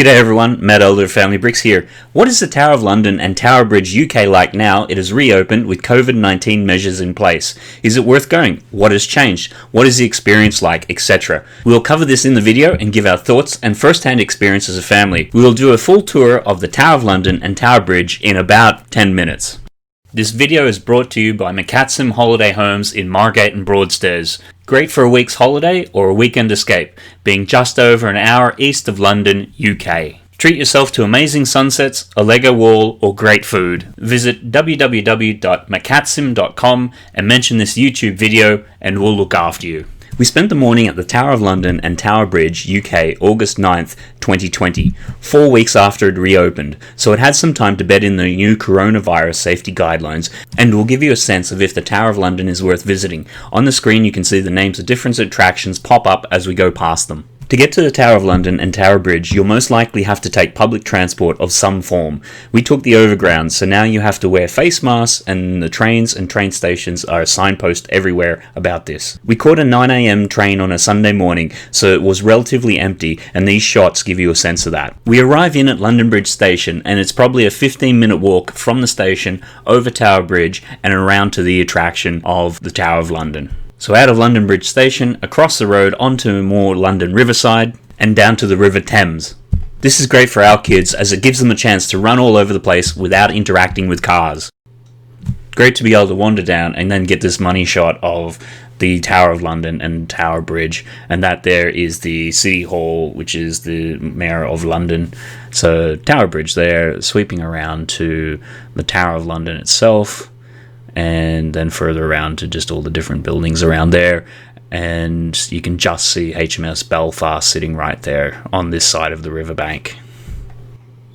G'day everyone, Matt Elder of Family Bricks here. What is the Tower of London and Tower Bridge UK like now it has reopened with COVID-19 measures in place? Is it worth going? What has changed? What is the experience like, etc.? We will cover this in the video and give our thoughts and first-hand experience as a family. We will do a full tour of the Tower of London and Tower Bridge in about 10 minutes. This video is brought to you by McCatsim Holiday Homes in Margate and Broadstairs. Great for a week's holiday or a weekend escape, being just over an hour east of London, UK. Treat yourself to amazing sunsets, a Lego wall, or great food. Visit www.mccatsim.com and mention this YouTube video and we'll look after you. We spent the morning at the Tower of London and Tower Bridge, UK, August 9th, 2020, 4 weeks after it reopened, so it had some time to bed in the new coronavirus safety guidelines, and will give you a sense of if the Tower of London is worth visiting. On the screen you can see the names of different attractions pop up as we go past them. To get to the Tower of London and Tower Bridge, you'll most likely have to take public transport of some form. We took the overground, so now you have to wear face masks, and the trains and train stations are signposted everywhere about this. We caught a 9 AM train on a Sunday morning, so it was relatively empty, and these shots give you a sense of that. We arrive in at London Bridge Station, and it's probably a 15-minute walk from the station over Tower Bridge and around to the attraction of the Tower of London. So out of London Bridge Station, across the road onto more London Riverside, and down to the River Thames. This is great for our kids as it gives them a chance to run all over the place without interacting with cars. Great to be able to wander down and then get this money shot of the Tower of London and Tower Bridge, and that there is the City Hall, which is the Mayor of London. So Tower Bridge there, sweeping around to the Tower of London itself, and then further around to just all the different buildings around there, and you can just see HMS Belfast sitting right there on this side of the riverbank.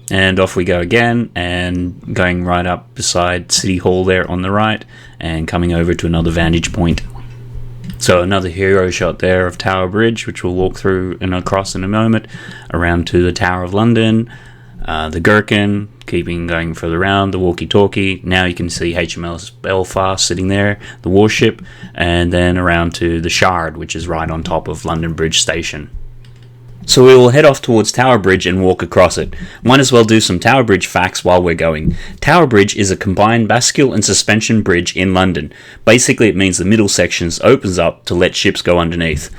And off we go again, and going right up beside City Hall there on the right, and coming over to another vantage point. So another hero shot there of Tower Bridge, which we'll walk through and across in a moment, around to the Tower of London, the Gherkin, keeping going further around, the walkie-talkie. Now you can see HMS Belfast sitting there, the warship, and then around to the Shard, which is right on top of London Bridge Station. So we will head off towards Tower Bridge and walk across it. Might as well do some Tower Bridge facts while we're going. Tower Bridge is a combined bascule and suspension bridge in London. Basically it means the middle sections opens up to let ships go underneath.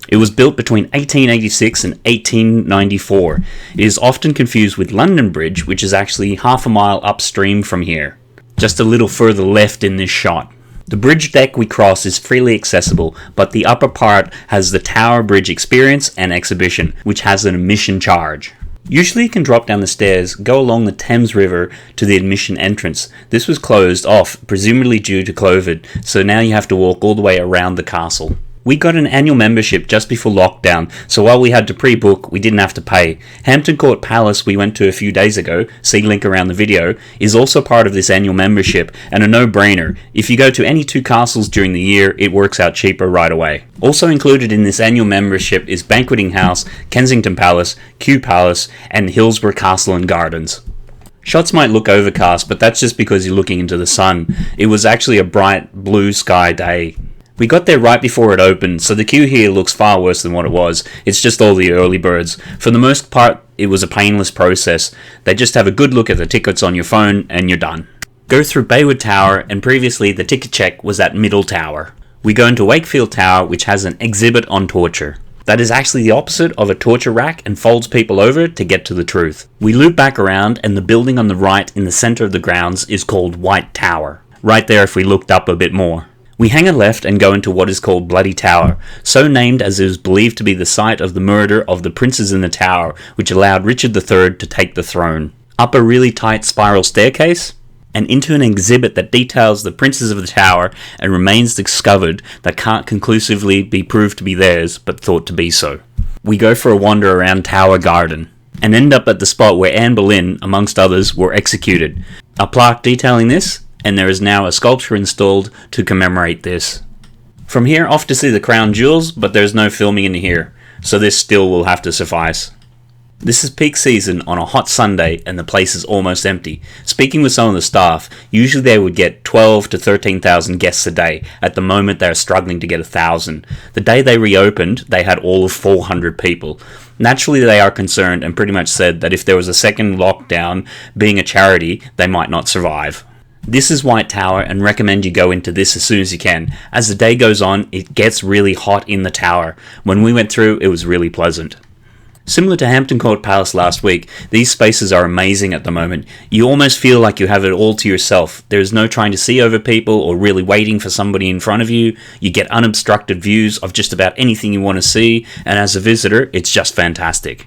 It was built between 1886 and 1894. It is often confused with London Bridge, which is actually half a mile upstream from here, just a little further left in this shot. The bridge deck we cross is freely accessible, but the upper part has the Tower Bridge Experience and Exhibition, which has an admission charge. Usually you can drop down the stairs, go along the Thames River to the admission entrance. This was closed off, presumably due to COVID, so now you have to walk all the way around the castle. We got an annual membership just before lockdown, so while we had to pre-book, we didn't have to pay. Hampton Court Palace we went to a few days ago, see link around the video, is also part of this annual membership, and a no-brainer. If you go to any two castles during the year, it works out cheaper right away. Also included in this annual membership is Banqueting House, Kensington Palace, Kew Palace, and Hillsborough Castle and Gardens. Shots might look overcast, but that's just because you're looking into the sun. It was actually a bright blue sky day. We got there right before it opened, so the queue here looks far worse than what it was. It's just all the early birds. For the most part, it was a painless process. They just have a good look at the tickets on your phone and you're done. Go through Baywood Tower, and previously the ticket check was at Middle Tower. We go into Wakefield Tower, which has an exhibit on torture. That is actually the opposite of a torture rack and folds people over to get to the truth. We loop back around, and the building on the right in the center of the grounds is called White Tower. Right there if we looked up a bit more. We hang a left and go into what is called Bloody Tower, so named as it is believed to be the site of the murder of the princes in the tower, which allowed Richard III to take the throne. Up a really tight spiral staircase, and into an exhibit that details the princes of the tower and remains discovered that can't conclusively be proved to be theirs, but thought to be so. We go for a wander around Tower Garden, and end up at the spot where Anne Boleyn, amongst others, were executed. A plaque detailing this, and there is now a sculpture installed to commemorate this. From here off to see the crown jewels, but there's no filming in here, so this still will have to suffice. This is peak season on a hot Sunday and the place is almost empty. Speaking with some of the staff, usually they would get 12 to 13,000 guests a day. At the moment they are struggling to get 1,000. The day they reopened, they had all of 400 people. Naturally, they are concerned and pretty much said that if there was a second lockdown, being a charity, they might not survive. This is White Tower, and recommend you go into this as soon as you can. As the day goes on, it gets really hot in the tower. When we went through, it was really pleasant. Similar to Hampton Court Palace last week, these spaces are amazing at the moment. You almost feel like you have it all to yourself. There is no trying to see over people or really waiting for somebody in front of you. You get unobstructed views of just about anything you want to see, and as a visitor, it's just fantastic.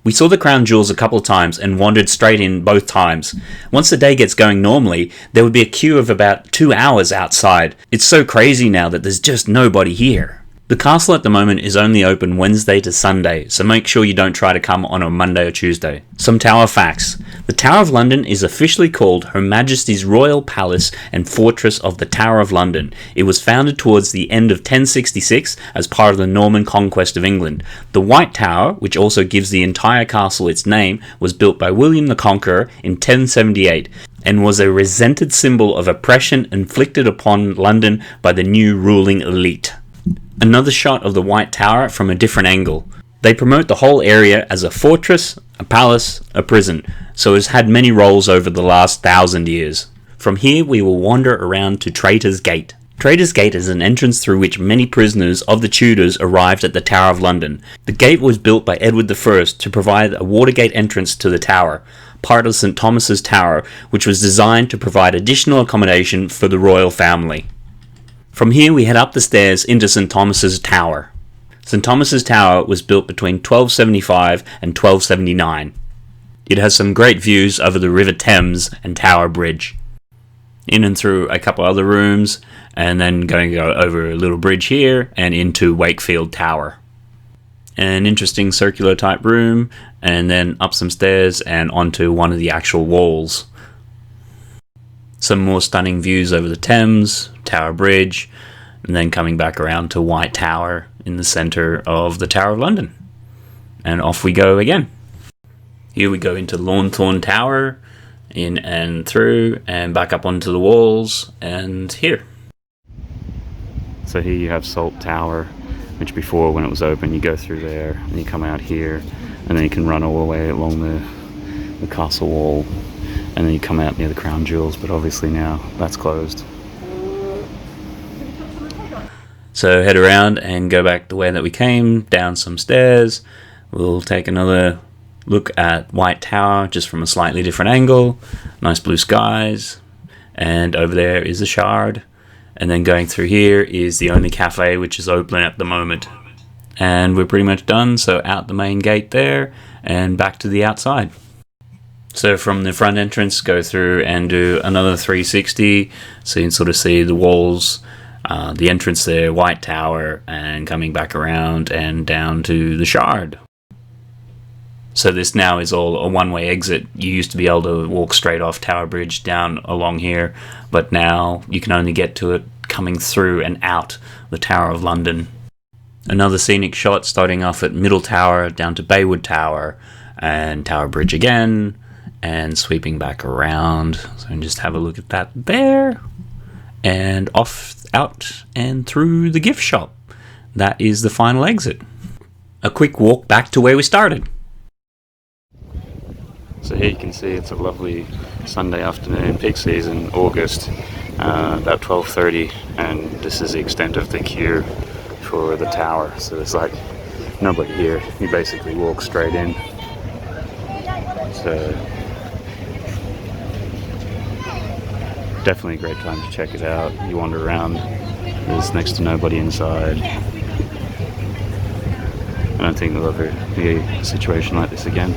We saw the crown jewels a couple of times and wandered straight in both times. Once the day gets going normally, there would be a queue of about 2 hours outside. It's so crazy now that there's just nobody here. The castle at the moment is only open Wednesday to Sunday, so make sure you don't try to come on a Monday or Tuesday. Some tower facts. The Tower of London is officially called Her Majesty's Royal Palace and Fortress of the Tower of London. It was founded towards the end of 1066 as part of the Norman conquest of England. The White Tower, which also gives the entire castle its name, was built by William the Conqueror in 1078 and was a resented symbol of oppression inflicted upon London by the new ruling elite. Another shot of the White Tower from a different angle. They promote the whole area as a fortress, a palace, a prison, so it has had many roles over the last 1,000 years. From here we will wander around to Traitor's Gate. Traitor's Gate is an entrance through which many prisoners of the Tudors arrived at the Tower of London. The gate was built by Edward I to provide a Watergate entrance to the tower, part of St Thomas's Tower, which was designed to provide additional accommodation for the royal family. From here we head up the stairs into St Thomas's Tower. St Thomas's Tower was built between 1275 and 1279. It has some great views over the River Thames and Tower Bridge. In and through a couple other rooms, and then going to go over a little bridge here and into Wakefield Tower. An interesting circular type room, and then up some stairs and onto one of the actual walls. Some more stunning views over the Thames, Tower Bridge, and then coming back around to White Tower in the centre of the Tower of London. And off we go again. Here we go into Lawnthorne Tower, in and through, and back up onto the walls, and here. So here you have Salt Tower, which before, when it was open, you go through there, and you come out here, and then you can run all the way along the castle wall, and then you come out near the crown jewels, but obviously now that's closed. So head around and go back the way that we came, down some stairs. We'll take another look at White Tower, just from a slightly different angle. Nice blue skies. And over there is the Shard. And then going through here is the only cafe which is open at the moment. And we're pretty much done, so out the main gate there, and back to the outside. So from the front entrance, go through and do another 360, so you can sort of see the walls, the entrance there, White Tower, and coming back around and down to the Shard. So this now is all a one-way exit. You used to be able to walk straight off Tower Bridge down along here, but now you can only get to it coming through and out the Tower of London. Another scenic shot starting off at Middle Tower, down to Baywood Tower, and Tower Bridge again, and sweeping back around. So just have a look at that there, and off, out, and through the gift shop. That is the final exit. A quick walk back to where we started. So here you can see it's a lovely Sunday afternoon, peak season, August, about 12:30, and this is the extent of the queue for the tower. So there's like nobody here. You basically walk straight in. So definitely a great time to check it out. You wander around, there's next to nobody inside. I don't think there'll ever be a situation like this again.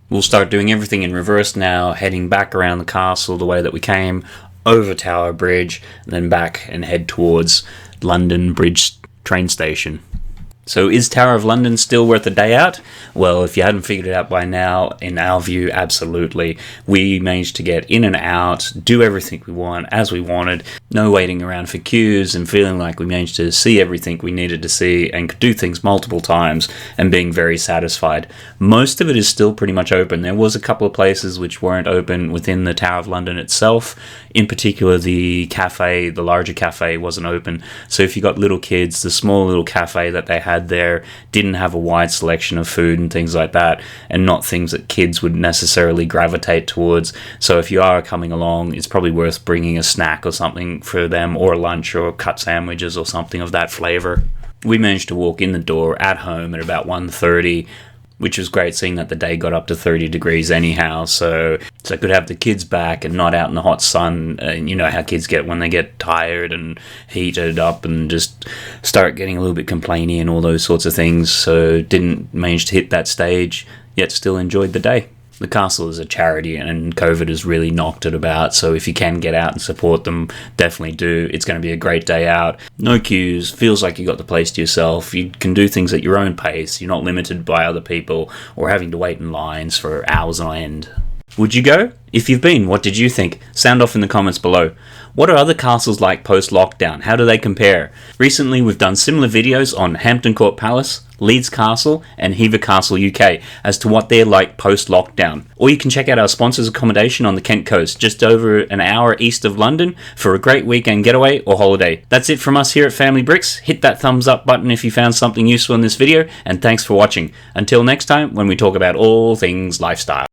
We'll start doing everything in reverse now, heading back around the castle the way that we came, over Tower Bridge, and then back and head towards London Bridge train station. So is Tower of London still worth a day out? Well, if you hadn't figured it out by now, in our view, absolutely. We managed to get in and out, do everything we want as we wanted, no waiting around for queues, and feeling like we managed to see everything we needed to see and could do things multiple times and being very satisfied. Most of it is still pretty much open. There was a couple of places which weren't open within the Tower of London itself. In particular, the cafe, the larger cafe, wasn't open. So if you got little kids, the small little cafe that they had had there didn't have a wide selection of food and things like that, and not things that kids would necessarily gravitate towards. So if you are coming along, it's probably worth bringing a snack or something for them, or lunch, or cut sandwiches or something of that flavour. We managed to walk in the door at home at about 1:30, which was great, seeing that the day got up to 30 degrees anyhow, so I could have the kids back and not out in the hot sun. And you know how kids get when they get tired and heated up and just start getting a little bit complainy and all those sorts of things, so didn't manage to hit that stage, yet still enjoyed the day. The castle is a charity, and COVID has really knocked it about, so if you can get out and support them, definitely do. It's going to be a great day out. No queues, feels like you got the place to yourself. You can do things at your own pace. You're not limited by other people or having to wait in lines for hours on end. Would you go? If you've been, what did you think? Sound off in the comments below. What are other castles like post-lockdown? How do they compare? Recently, we've done similar videos on Hampton Court Palace, Leeds Castle, and Hever Castle UK as to what they're like post-lockdown. Or you can check out our sponsors' accommodation on the Kent coast, just over an hour east of London, for a great weekend getaway or holiday. That's it from us here at Family Bricks. Hit that thumbs up button if you found something useful in this video, and thanks for watching. Until next time, when we talk about all things lifestyle.